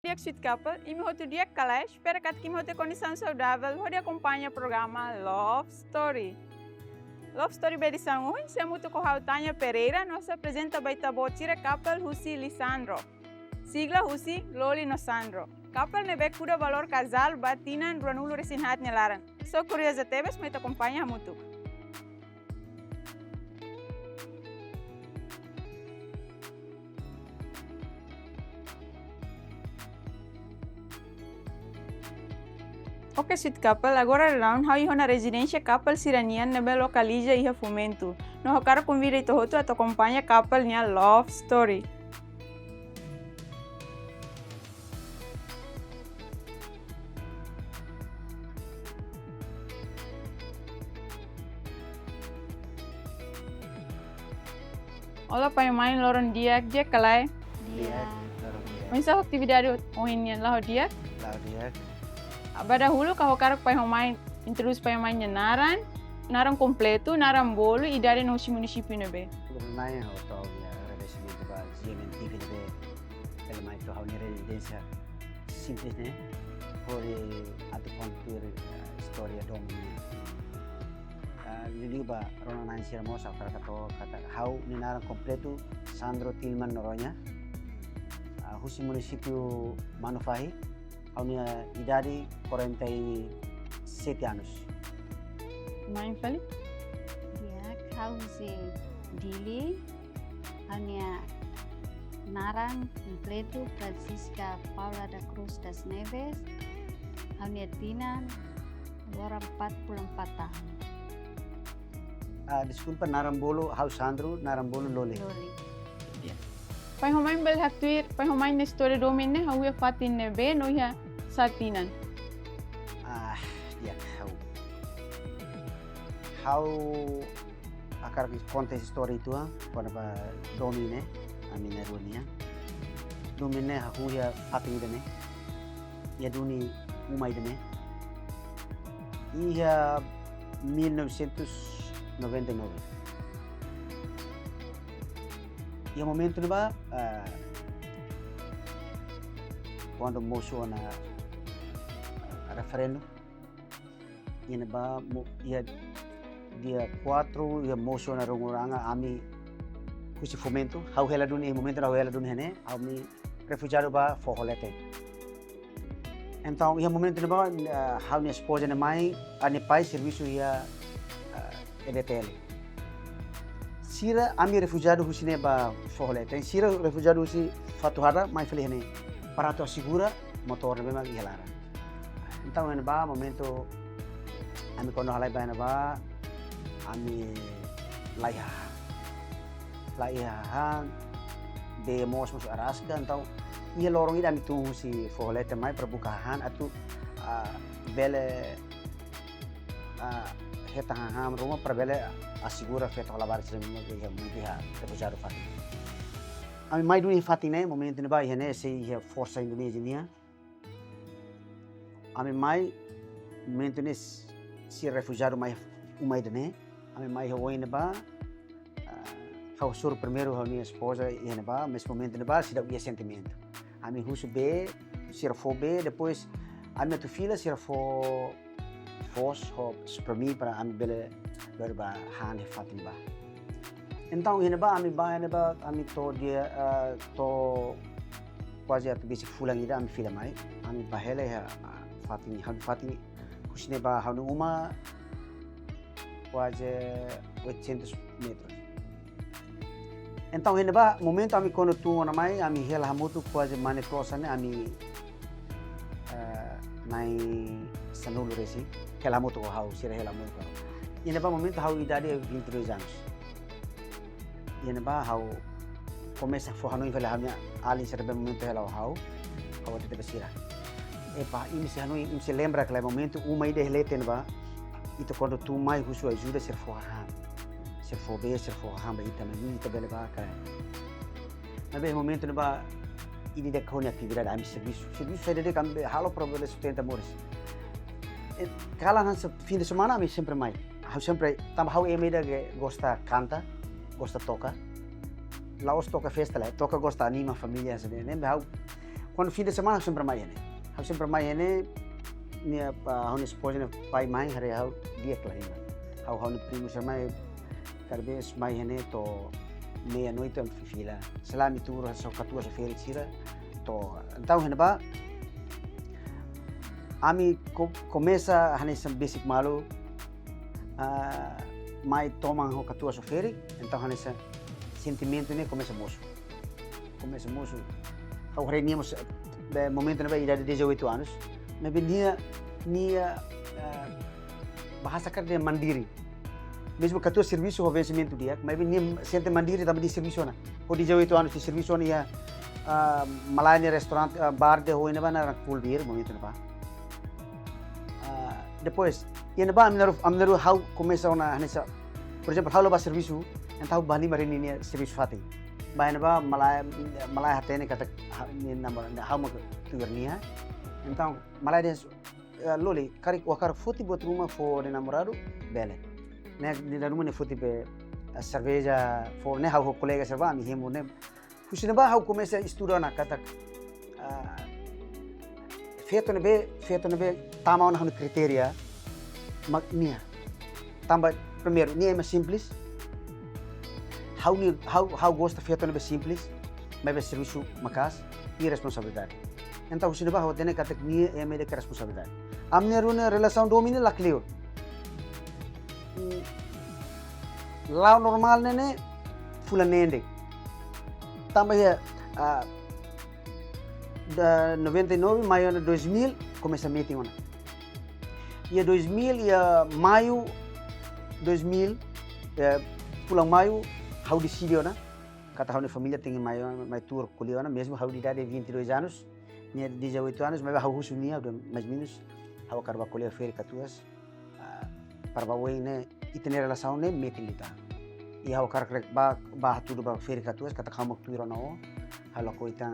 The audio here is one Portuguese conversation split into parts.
Dia Sweet Couple, e outro dia Calé, espera que tenha ter condição saudável, onde acompanha o programa Love Story. Love Story edição 1, se muito com Tânia Pereira, nos apresenta baita botira couple Husi Lysandro. Sigla Husi Loly Sandro. Couple nebe kuda valor casal batinan ranulu resinhat nyalaran. So curiosa tebes me acompanha muito. Ok, Sweet Couple, agora round how na residência couple siranian nebe localiza iha fomento. No cara convida ito hoto at acompanha couple niya Love Story. Olá, pai e mãe, Loron dia kalai. Dia. Misa atividade ohin lah dia. Dia. Abada hulu ka hokar pai mãe introduz pai mãe naran completo, naran bolo e dari no município nebe. Lumayan hotel ya residência ba GMT nebe elemai to hau residência simples ne por atu kontur história domini. Lili ba rona nan sira mo sa kata hau ni naran completo Sandro Tilman noronya. Husi município Manufahi. Hau ni idade 47 anos. Mãe fali? Dia kau si Dili, hanya Naran completo Francisca Paula da Cruz das Neves, hanya Tina, agora 44 tahun. Desculpa Narambolo hau Sandro, Narambolo Loly. Loly. Pai mãe bel hatuir, pai mãe na história domine hau ia fatin nebe no ia satinan. Ya hau akar kontes história itu pada ba domine amina dunia domine hau ya fatin dene ya duni umai dene ia 1999 ya momento ni ba quando moço na referendo ini ba ia dia 4 ia moço na rongoranga ami kusi fomento hau hela dunia momento hau hela dunia ne ami refugiado ba forrolete então ia momento ni ba hau ni esposa ne mai ani pai serviço ia EDTL sira ami refugiado husine ba forrolete sira refugiado husi fatuhara mai feliz ne para tu segura motor ne memang ihalara então ne ba momento ami kono halai ba ne ba ami laiha de mos arasga então ia lorong ida ami tunggu si forlete mai perbukahan atau bele hetaham rumah perbele asigura feta labar sirmi ya mudiha refugiado fati ami mai dunia fati ne momento ne ba hene se ia força Indonesia nia ami mai momento ne si refugiado mai umai dene ami mai hoi ne ba hau sur primeiro hau minha esposa e ne ba nesse momento ne ba se dá o sentimento ami husu be sira fo be depois ami tu filha sira fo fos ho para mim para ami bele berba han he fatin ba então ne ba ami to dia to quase a basic fulang ida ami filha mai ami bahele ha fatin husne ba hau uma quase 800 metros. Então, ainda momento ami quando tu na mai ami hela hamutu quase manetosa ne ami nai sanulu resi hela hamutu hau sira hela hamutu. Ainda momento hau idade 23 anos. Ainda hau começa a forrar no inverno hamnya ali serve momento hela hau te besira. Epa, ini se lembra aquele momento uma ideia leten ba itu quando tu mai husu ajuda ser forram ba ita na ita bele ba kai na be momento ne ba ini de kone atividade ami serviço sai de cambe halo problema sustenta moris kala han fim de semana ami sempre mai hau sempre tam hau emeda gosta canta gosta toca Laos toca festa lá, toca gosta anima família, né? quando fim de semana, eu sempre mais, né? Eu sempre mais, né? Minha esposa, né? Pai, mãe, hari eu dia clarinha. Eu primo, sama, cada vez mais, né? To meia-noite, eu fila. Selama itu, só 14 feiras, tira. To, então, né? Ba, ami começa a nesse basic malu, mai toma o 14 feiras, então nesse sentimento, né? Começa moço. Eu reiníamos momento na idade de 18 anos, mas nia bahasa kerja mandiri. Mesmo que tu serviço o vencimento dia, mas nia sente mandiri também de serviço na. O 18 anos de serviço nia malanya restaurante bar de hoje na na full beer momento na. Depois, ia na ba amneru how começa na nessa, por exemplo, how loba serviço, então bani marini nia serviço fati. Bahan apa malai hati ini kata ni nama how mak tugernia, então malai dia Loly kari wakar foto buat rumah for de namorado bele, né di rumah ne foto be cerveja for ne how colega serva mi hemo ne, fusina ba how começa estudar na kata feito ne be tama na kriteria mak nia, tambah primeiro nia é mais simples. How gosta feito é simples, mas é serviço macas e responsabilidade. Então o cinema vai ter que ter é meio que responsabilidade. A minha relação domina lá clear. Lá normal né, fulanende. Também da 99 maio de 2000 começa a meeting ona. E 2000 e maio 2000 pulang maio how decidiu, né? Kata how família tem mai tour kuliah, né? Mesmo how de idade 22 anos, nem 18 anos, mas how husunia, mais menos, how karba kuliah fer katuas, para bawai né? E ter relação né? Meeting kita. E how karek ba tudo ba fer katuas, kata how mak tuiro nao, how ko ita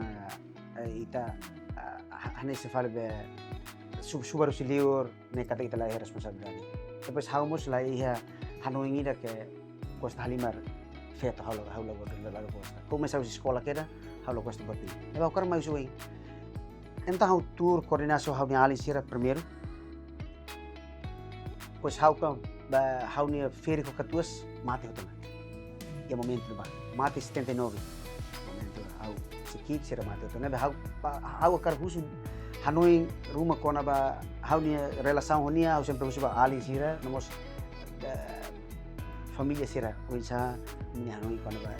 hanya se fala be subaru siliur, né? Kata kita lah responsabilidade. Depois how mus lah ia hanoingi da ke costa halimar. Feito how logo lalu costa. Começa a escola que era how logo costa bapi. Eu vou mais uai. Então how tour coordenação how minha alisira primeiro. Pois how nia feira com catuas mate o tema. E momento ba mate 79. Momento how sekit sira mate o tema. How karbusu Hanoi rumah kona ba how nia relação honia how sempre usuba alisira nomos família será coisa minha Hanoi quando vai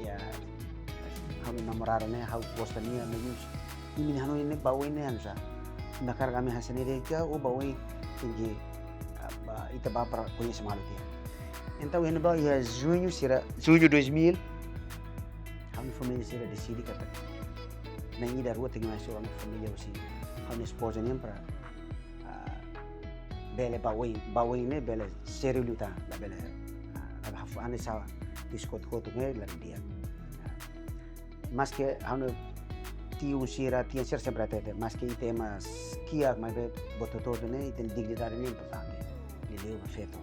ya how namorar né how gosta minha meus e minha Hanoi né bawai né ansa nakar kami hasan ini dia o bawai tinggi ita ba para conhecer malu dia então ele ba ya junho 2000 how família será decidi kata nem ida rua tinggi masuk orang família usi how esposa nem para bele bawai né bele seriuta la bele ane sawa diskot-kot ngai lari dia. Mas que hanu tiu sira sempre tete, mas que tema kia mai be bototo ne iten dignidade ne importante. Leleu feito.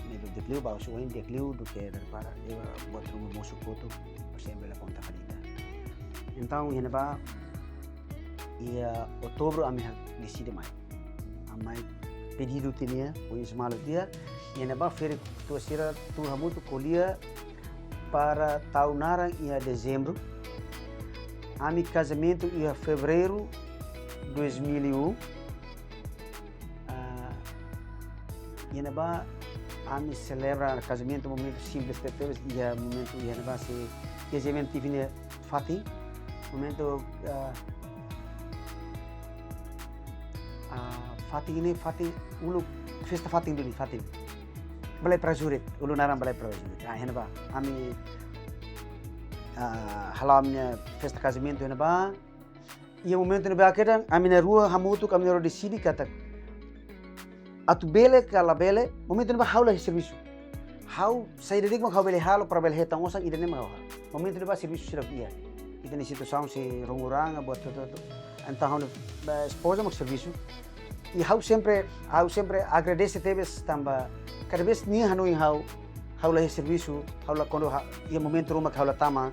Ne do decliu ba so in decliu do que para eu botar um moço coto sempre la conta falida. Então ele ba e outubro a minha decide mais. A mai pedido tinha o ismalo dia e na feira tu sira tu hamutu kuliah para tahunaran ia dezembro. Ami casamento ia fevereiro 2001. E na ba ami celebra casamento momento simples tetes ia momento ia na ba se casamento tivine fati momento Fati ulu festa Fati dulu Fati balai prajurit ulu narang balai prajurit hena ba ami halamnya festa casamento hena ba ia momento na ba kedan ami na rua hamutu kami na decidi kata atu bele kala bele momento na ba haula serviço how sai dedik mak bele halo para bele hetang osang idane mak momento na ba serviço sira ia ita ni situação se ronguranga buat tudo então a esposa mak serviço e how sempre agradece teves tamba cada vez ni Hanoi how la serviço how la quando ia momento rumah how la tama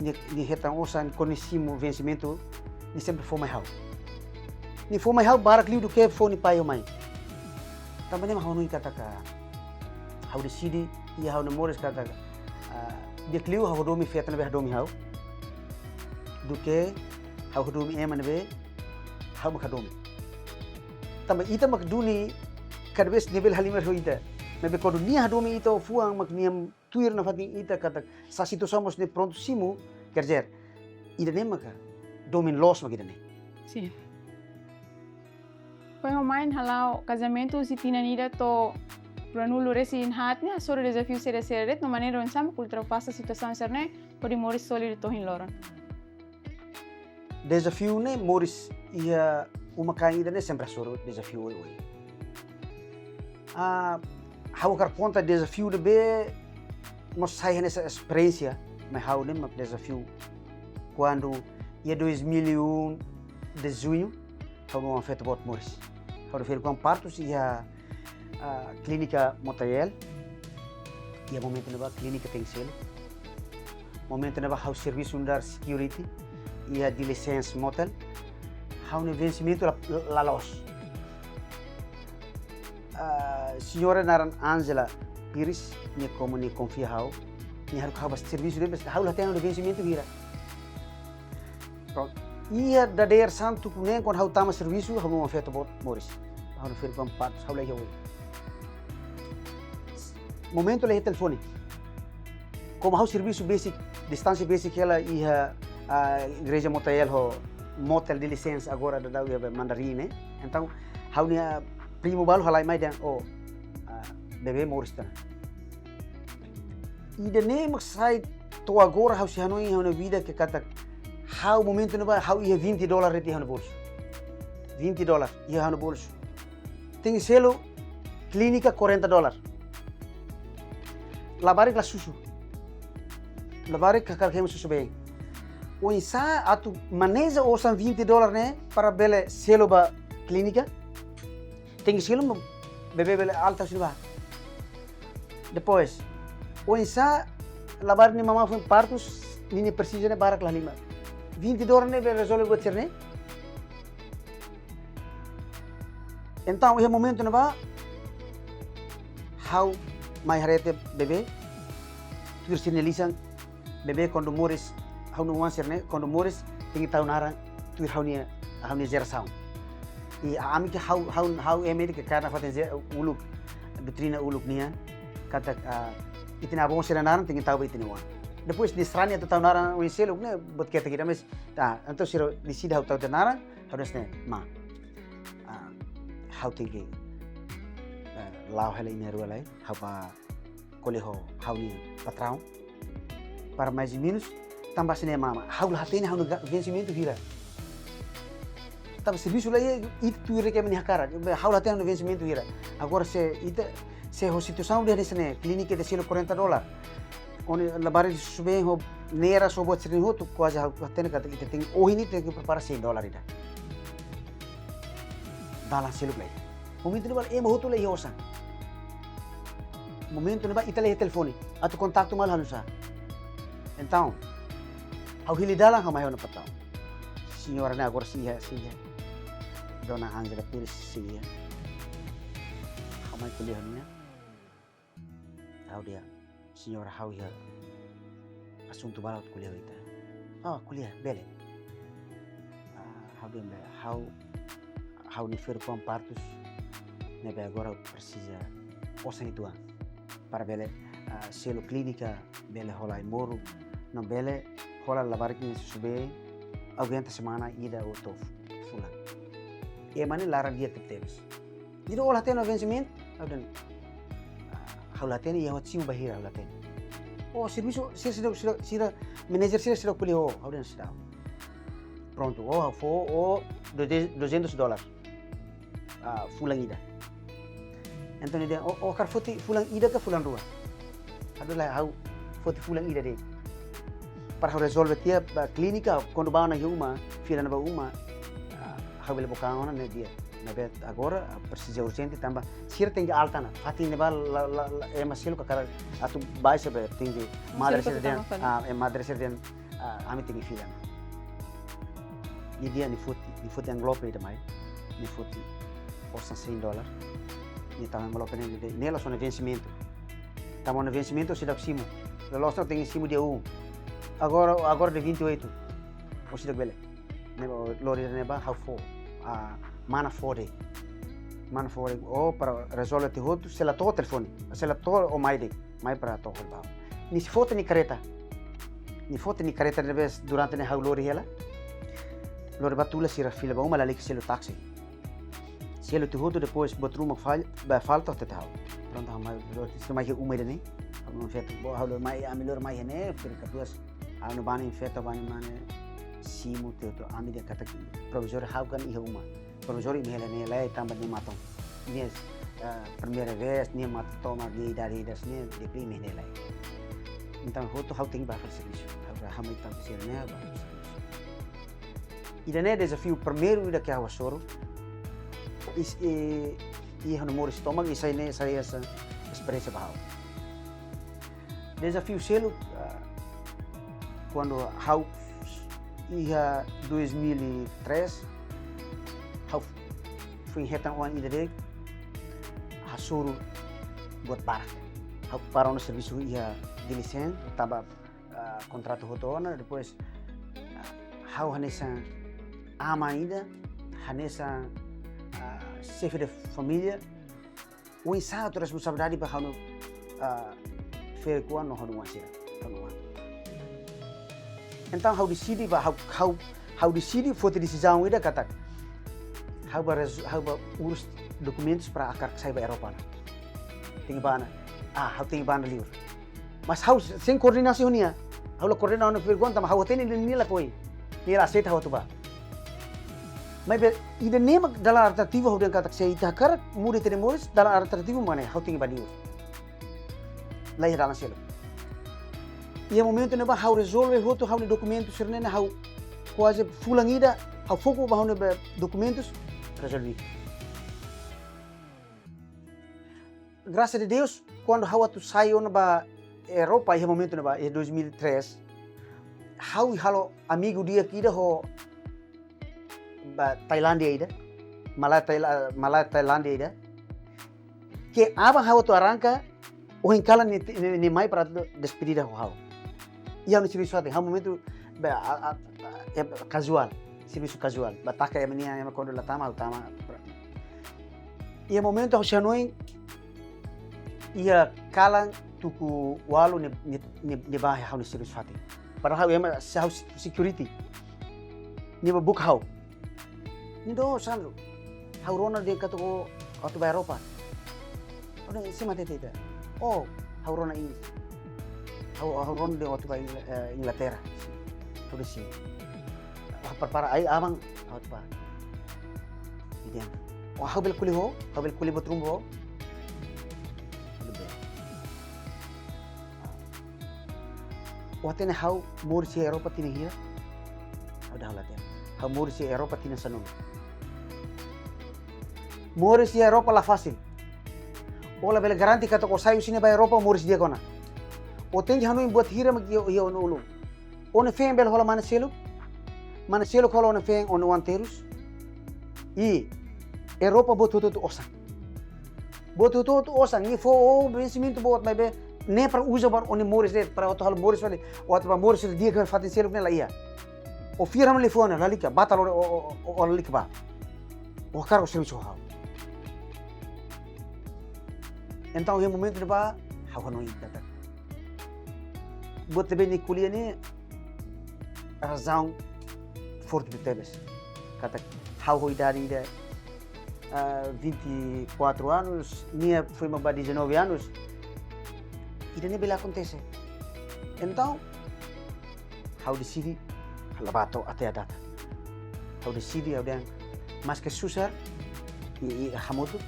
ni hetang osan konisimo vencimento ni sempre foi mais hau. Ni foi mais hau barak liu do que foi ni pai o mai. Também nem hau nui kata ka hau decidi ia hau namores kata dia kliu hau domi fiat na be domi hau. Do que hau domi ema na be hau makadomi. Também ita makduni cada vez nível halimar ho ita. Nabe quando nia domi ita fuang makniam tuir na fating ita kata sa situação mos ne pronto simu quer dizer ida nem maka domin los makida ne. Sim. Foi main halau casamento si tinanida to pranulo resi in hatnya soro desafio ser seret no maneira onde sama ultrapassa a situação serne pode morir sólido to hin loran. Desafio ne moris ia uma caída ne sempre soro desafio oi. Hau kar conta desafio de be nós sai nessa experiência mas hau ne mak desafio quando ia 2001 de junho hau não afeta bot moris. Hau de com partos ia clínica Montaiel ia momento neba clínica tem selo momento neba hau serviço undar security ia de licença motel hau ne vencimento la los senhora naran Angela Pires ni como ni confia hau ni harus hau serviço de hau lá tem o vencimento vira pronto ia da der santo nem quando hau tama serviço hau não afeta bot moris hau ne com partos hau lá momento lhe telefone como hau serviço basic distância basic ela ia a igreja Montaiel ho motel de licença agora da dau ia mandarim então hau ne primo balu halai mai dan bebê morista e de nem sai to agora hau se hanoi na vida que kata hau momento no hau ia $20 reti no bolso $20 ia no bolso tem selo clínica $40 lavar susu lavar kakar kemo susu bem o insa atu maneja osan $20 né para bele selo ba clínica tem selo bebê bele alta suba depois o insa lavar ni mama foi partos ni precisa ne barak lima $20 ne bele resolve botar né então é momento não vai how mai harete bebê tu sinalizan bebê quando mores how não answer né quando mores tem tahu narang tu how ni geração e a ami que how é médica karena fazer uluk doutrina uluk nia kata itina bom ser narang tem tahu itina wan depois de strania tu tahu narang o selo né bot kita kita mas tá então siro decide how tahu narang harus né ma how tem lao hay ini rua lai hapa koleho hau ni patrão para mais e menos tambah sene mama hau lah tene hau vencimento vira tava serviço lá itu tu reke meni hakara hau lah tene vencimento vira agora se ho situação de sene clínica de selo $40 oni labar de sube ho nera so bot sene ho tu quase hau tene kata kita tem hoje ni tem que preparar $100 ida dalam selo play momento ni bal hotu lei osa momento ni ba itale telefone atau contato mal hanusa então ao hili dalang hamay na patao senhora na agora siya dona Angela Pires siya hamay kuliah niya tahu dia senhora how ya assunto balot kuliah ita kuliah bele how ni fer com partos nebe agora precisa osan itu para bele selo clínica bele rola em moro não bele rola lavar que sube aguenta semana ida o tof fula e mane lara dia tetes jadi olah tena vencimento adan haula tena ia hotsim bahira haula tena serviço sira manager sira pulio adan sira pronto $200 fulang ida então dia kar foti fulang ida ke fulang dua adalah hau foti fulang ida deh para resolver tia clínica quando ba na uma fila na ba uma hau bele bocana na dia na bet agora precisa urgente tamba sir tem alta na fati ne ba masilo ka kar atu bai sabe tem madre ser den madre ser den ami tingi filha. E dia ni foto envelope também, ni foto custa $100. E tá envelope nela só no vencimento. Tamo no vencimento se dá cimo. O loja tem cimo dia 1. Agora de 28. O se dá bele. Lory neba how for. Mana fore. Oh para resolver tudo, se la to telefone. Se la to o mai para to ba. Ni foto ni careta. Ni foto ni careta de vez durante ne how Lory hela. Lory batula si rafila ba uma lalik selo taxi. Selo tudo depois botruma falta até tal. Pronto, se mais uma ele nem. Não feito, how mai a melhor mai né, porque duas no bani feito bani mane simu teto ami dia kata provisor how kan ia uma. Provisor ini hela ne lai tambah ni matong. Ni primeira vez ni mat toma ni dari das ni de prime ne lai. Então how tem ba serviço. How mai tam ser ne ba serviço. Ida ne desafio primeiro ida que a soro. E no moro estômago e sai essa experiência bahau. Desafio selo quando how ia 2003 how fui retan one ida a soro buat para how para no serviço ia de licença tava contrato rotona depois how hanesa ama ainda hanesa chefe de família o ensaio responsabilidade para no fer kuan no hanu wasira então how decide foto decisão ida kata how urus documentos para akar sai ba Eropa tingi bana how tingi bana livre mas how sem coordenação nia how la coordenação no fer kuan tam how tem ni la koi ni la aceita how tu ba mas ida nema dalam alternativa how kata saya ita kar murid teremos dalam alternativa mana how tingi bani lá em dalam selo e o momento neba how resolve hoto how documentos sernena how quase fulangida how foco ba how documentos resolvi graças a Deus quando how tu saiu na Europa e momento neba em 2003 how halo amigo dia kida ho Tailândia ida Malaya Tailândia ida que aba how tu arranca o encala ni mai para despedida how e no serviço até momento casual serviço casual bataka ya menia ya quando la tama e momento o chanoi ia kalang tuku walu ni bah how ni serviço até para how ema security ni book how ni do Sandro how rona dia kata ko atau ba Eropa ora sima tete oh how rona ini how rona dia atau ba Inglaterra tudo sim para ai amang how ba idian oh how bel kuli botrum ho Watene how mor si Eropa tini hia ada halate how mor si Eropa tini sanun mor si Eropa la fácil ola bele garanti kata ko sayu sini ba Eropa mor si dia kona o tengi hanu buat hira mag yo no ulu one feng bel hola mana selo hola one feng on wanterus e Eropa botu osan ni fo vencimento bot mai be nem para usar para onde moris para outro hal moris vale outro para moris dia que fazer selo nela ia o fira me telefone lá liga bata o liga ba o cargo serviço how então o momento de ba how não ia kata bote bem ni kuliah ni razão forte de tebes kata how ho idade 24 anos minha foi uma 19 anos e nem bela acontece então how decide labato até a data how decide alguém mas que susar e hamudu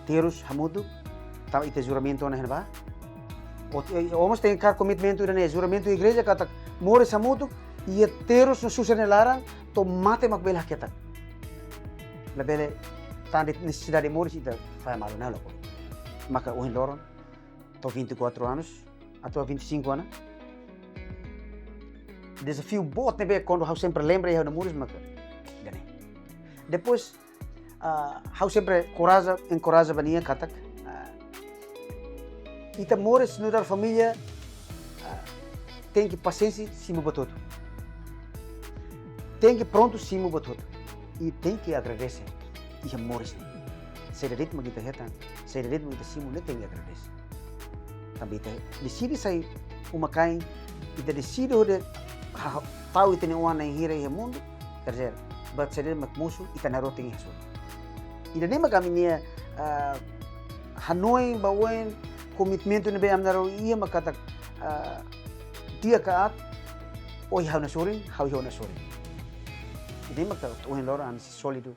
terus hamudu tava ite juramento na ba almost tem car commitmento na juramento igreja kata more hamudu e terus no susar na lara to mate mak bela keta la bele tande necessidade more ita faz mal na logo maka o loron tô 24 anos, até 25 anos. desafio bot nebe quando hau sempre lembra e hau namuris maka dane. Depois hau sempre encoraja bania katak ita mores no dar família tem que paciência sim bototo. Tem que pronto sim bototo. E tem que agradecer. E mores. Saya ritmo kita hetan. Saya ritmo kita sim ne tem que agradecer. Também decide sair uma kain ita decide ode tahu ita ne wana hira e mundo terceiro bat saya mak musuh ita naroting isso. Ida nem kami nia Hanoi bawen komitmen ne be amnaro ia makata dia kaat oi hau na sorin hau na sorin. Ida makta ohen lora an solido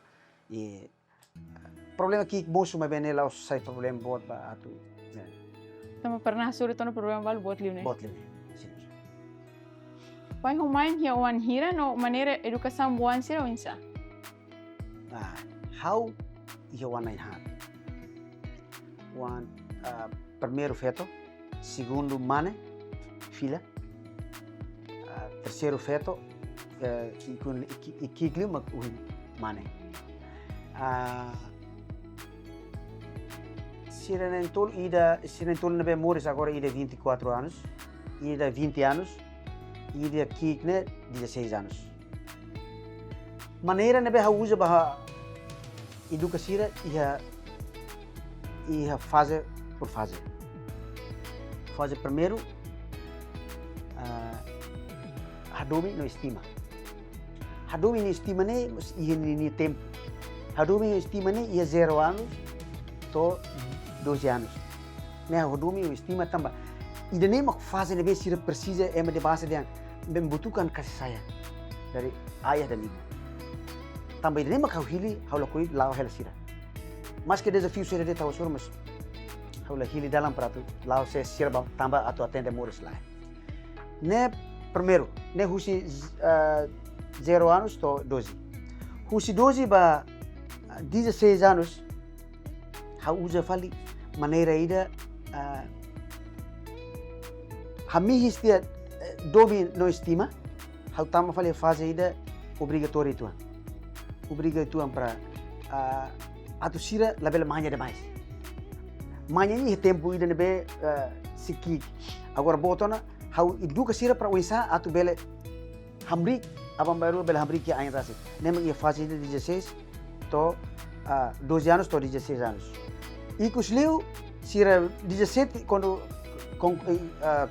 e problema que musuh ma bene lao sai problem buat ba atu. Tama pernah suri tono problema balu buat liu ne. Buat liu. Pai humain hia wan hira no maneira educação buan sira o insa. How ia wan nain han. Wan primeiro feto, segundo mane, filha. Terceiro feto, ikikliu mak uhin mane. Sirenentol nebe moris agora ida 24 anos, ida 20 anos. E dia kikne 16 anos. Maneira nebe usa bah educação ia fase por fase. Fase primeiro hadomi no estima. Hadomi no estima ne ia ni tempo. Hadomi no estima ne ia 0 anos to 12 anos. Ne hadomi no estima tambah. Ida nem mak fase nebe sira precisa de base dia membutuhkan kasih sayang dari ayah dan ibu. Tambah ini mak hili hau lakui lau hela sira. Mas que desafio sira de tahu sur mas hau hili dalam peratu lau se sira tambah atau atende moris lain. Ne primeiro ne husi 0 anos to 12. Husi 12 ba 16 anos hau usa fali maneira ida hamihis dia domi no estima, hau tama fale fase ida obrigatório itu. Obrigatório para atu sira label manya demais. Manya ni tempo ida nebe siki. Agora botona hau educa sira para uisa atu bele hamri abang baru bele hamri que ain rasi. Nem ia fase ida 16 to 12 anos to 16 anos. Ikusliu sira 17 quando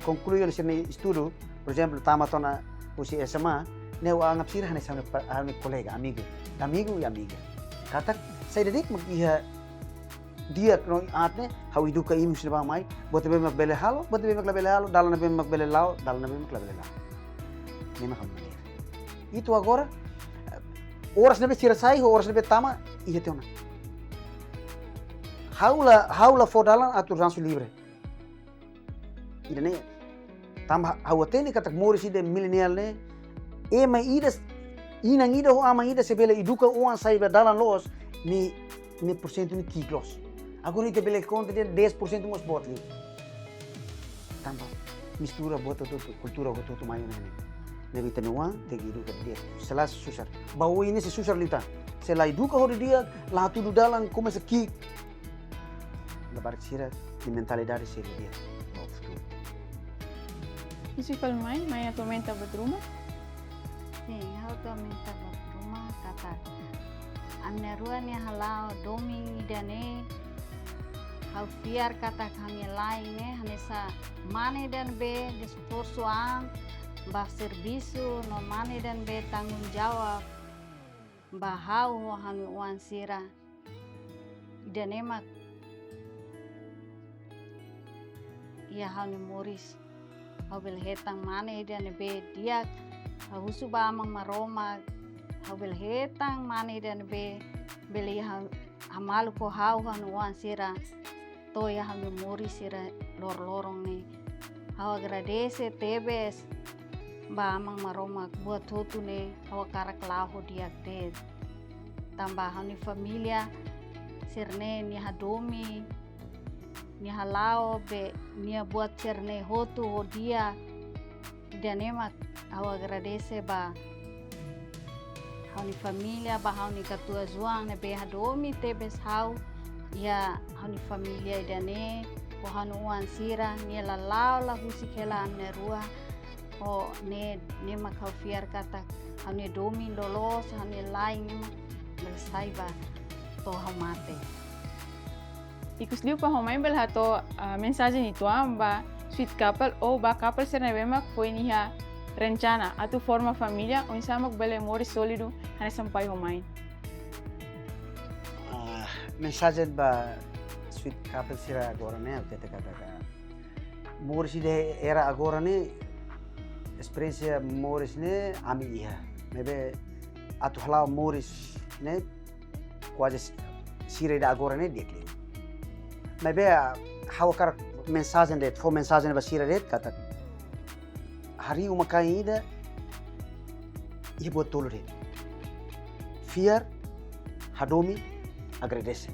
concluir esse estudo, por exemplo, tama tona usi SMA, ne wa angap sira hane sama kolega, amigo e amiga. Katak saya dedik mag iha dia no atne hau educa imus leba mai, bote be magbele halo, dalan na be magbele lao, dalan na be magbele lao. Nema hau maneira. Itu agora horas na be sira sai, horas na be tama iha teona. Haula fodalan atur ransu libre. Ida ne tambah hawatene katak moris ida milenial ne ema ida inang ida ho ama ida sebele educa uan sai dalan los ni porcento ni kiklos. Agora ita bele conta dia 10% mos bot li. Tambah mistura bot tu kultura bot tu mayo ne. Ne bita nuan te educa dia. Selas susar. Bawo ini se susar lita. Se la educa ho dia la tu dalan como se kik. La barcira di mentalidade se dia. Isi kalau main atualmente buat rumah? Sim, atualmente buat rumah kata ane ruan ya halau domi dane hau biar kata kami lain ne hanesa mane dan be de suang bah servisu no mane dan be tanggung jawab bahau hangi uan sira dane mak ya hangi moris hau bel hetang mane dan be dia hau suba amang maroma hau bel hetang mane dan be beli hamalu ko hau hanu wan sira to ya hanu mori sira lorong ni hau agradece tebes ba amang maroma buat tutu ne hau karak lahu dia te tambah hanu familia sirne ni hadomi ni halao be ni buat cerne hotu ho dia idanema au agradece ba hau ni familia ba hau ni katua zuang ne be hadomi tebes hau ya hau ni familia idane o hanu uan sira ni lalau la husi kela ne rua o ne makau fiar kata hau ni domi lolos hau ni lain bersai ba to hau mate. Ikus liu pa homai bel hato mensagem itu amba sweet couple ou ba couple ser nebemak foi niha rencana atu forma família onde samak bele mori sólido hane sampai homai. Mensagem ba sweet couple sira agora né tete kata mori side era agora né experiência moris né ami iha mebe atu halau moris né quase sira da agora né dia mebe hawakar mensagem det for mensagem ba sira det kata hari uma caída e buat tolo det fiar hadomi agradece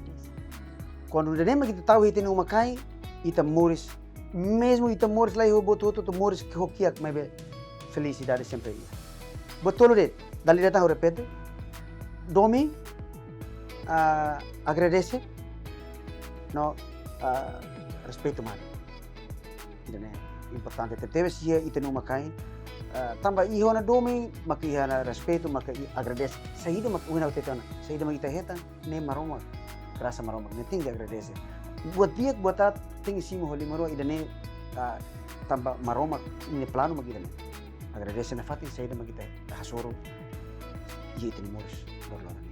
quando nem kita tahu itu uma cai ita moris mesmo ita moris lá eu boto to moris que hokiak mebe felicidade sempre ia buat tolo det dali datang repete domi agradece no respeito mano dan importante teve se ita numa cai tambah iho na domi maka iha na respeito maka agradece saída maka una tetana saída maka ita heta ne maroma rasa maroma ne tinggi agradece buat dia buat tat tinggi simo holi maro ida ne tambah maroma ini plano maka ida ne agradece na fati saída maka ita hasoro ia ita moros borlora ne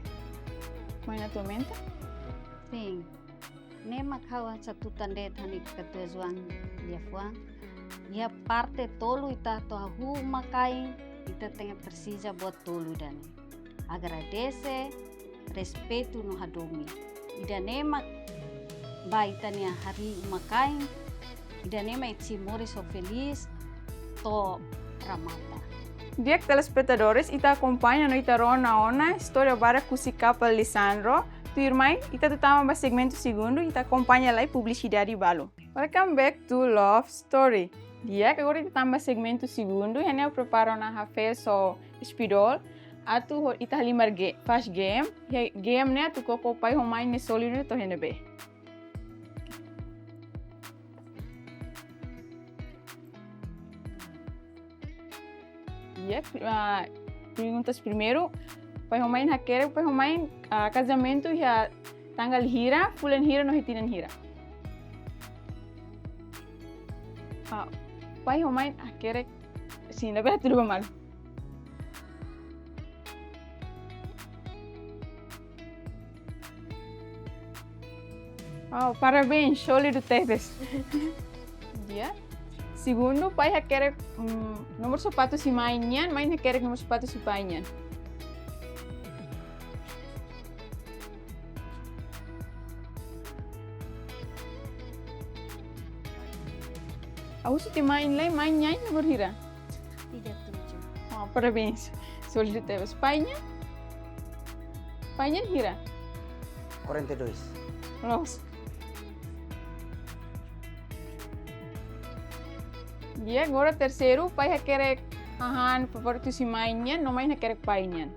Mãe na tua mente? Sim. Ne makawa satu tande thani katua zuan dia fuang. Ya parte tolu ita to hu makai ita tenga persija buat tolu dan agradece respeito no hadomi. Ida nema ba ita nia hari makai ida nema itsi mori so feliz to ramata. Dia telespectadores ita acompanha no Itarona Ona história bara kusi couple Lysandro. Tu irmã, ita tutama ba segmento segundo ita acompanha lá e publicidade balo. Welcome back to Love Story. Dia agora ita tambah segmento segundo e eu preparo na café so spidol. Atu ita limar faz game. Game ne atu koko pai homai ne solido to henebe. Dia perguntas primeiro. Pai homai hakere pai homai casamento ya tanggal hira, fulan hira no hitinan hira. Pai homai hakere sim, lebih tudo mal. Oh, parabéns, sólido teves. Dia. Segundo, pai hakere nomor sapato si mainyan, main hakere nomor sapato si painyan. Aku suka main lain, main nyanyi nomor hira. 37. Oh, parabéns. Sólido teves. Painyan? Painyan hira? 42 Los. Dia agora terceiro, pai hakerek hahan favorito si mainyan, no main hakerek painyan.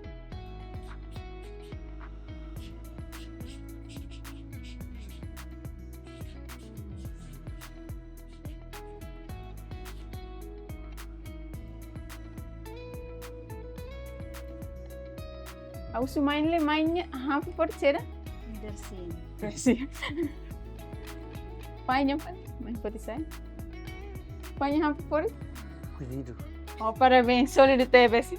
Aku sumain le mainnya hahan favorito será? Dersin. Sim. Painyan pa, main favorito saya. Painyan hahan favorito? cuidado Oh, parabéns, sólido teves.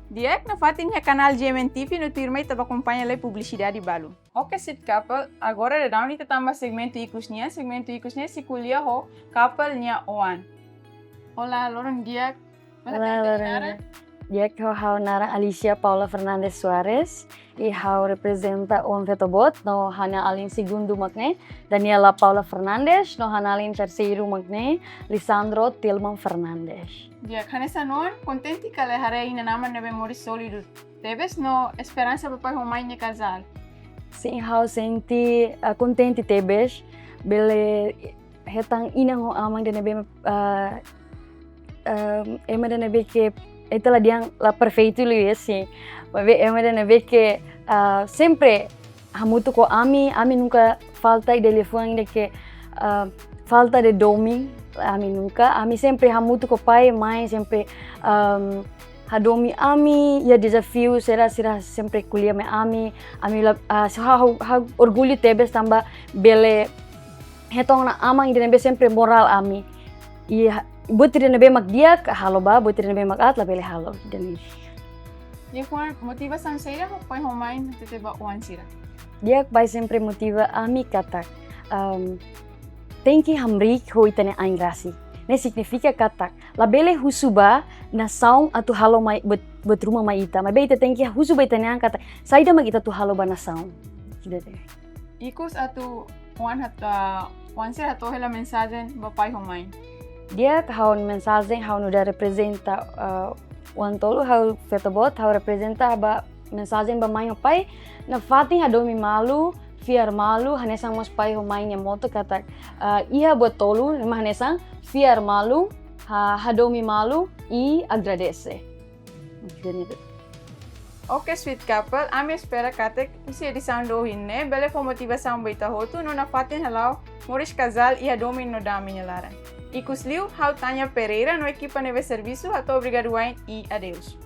Dia na fatin é canal GMTV no turma e tava acompanha lá publicidade balo. Ok, sit couple, agora de down ita tamba segmento ikusnya si kuliah ho couple nya oan. Olá, Loren dia. Olá, Lorena. Dia que eu nara Alicia Paula Fernandes Soares e eu representa o Vetobot no hana alin segundo magne Daniela Paula Fernandes no hana alin terceiro magne Lysandro Tilman Fernandes. Dia kanesa non contenti que le harei na nama nebe mori sólido. Teves no esperança papai homai nya casal. Sim, eu senti contente tebes bele hetang ina ho amang de nebe ema dan nebe que itulah dia la perfeito lu esse. Mas ema dan nebe que sempre hamutu ko ami nunca falta de telefone de que falta de dormir, ami nunca, ami sempre hamutu ko pai, mãe sempre hadomi ami, ya desafio será sempre kuliah me ami orgulho tebes tambah bele hetong na amang ide nebe sempre moral ami. Iya, buat ide nebe mak dia halo ba, buat ide nebe mak at la bele halo dan Dia kuan motivação sira ko pai homain tete ba uan sira. dia vai sempre motiva ami kata tem que hamrik ho itane ain grasi. Ne significa kata la bele husuba na saung atu halo mai bet rumah mai ita. Mas bete tem que husuba itane ang kata saida mag ita tu halo ba na saung. Gitu. Ikus atu uan hata uan sira to hela mensagem ba pai homain. Dia haun mensagem haun udah representa wan tolu hau fetobot hau representa ba mensagem ba mai pai na fatin hadomi malu fiar malu hanesang mos pai homai nya moto kata ia buat tolu mah hanesang fiar malu hadomi malu e agradece. Ok, sweet couple, ami espera katek isi edição do hinne, bele for motivação beita hotu, no na fatin halau, moris casal e hadomi no dami nelaran. Ikus liu, hau Tanya Pereira no equipa neve serviço, ato obrigado e adeus.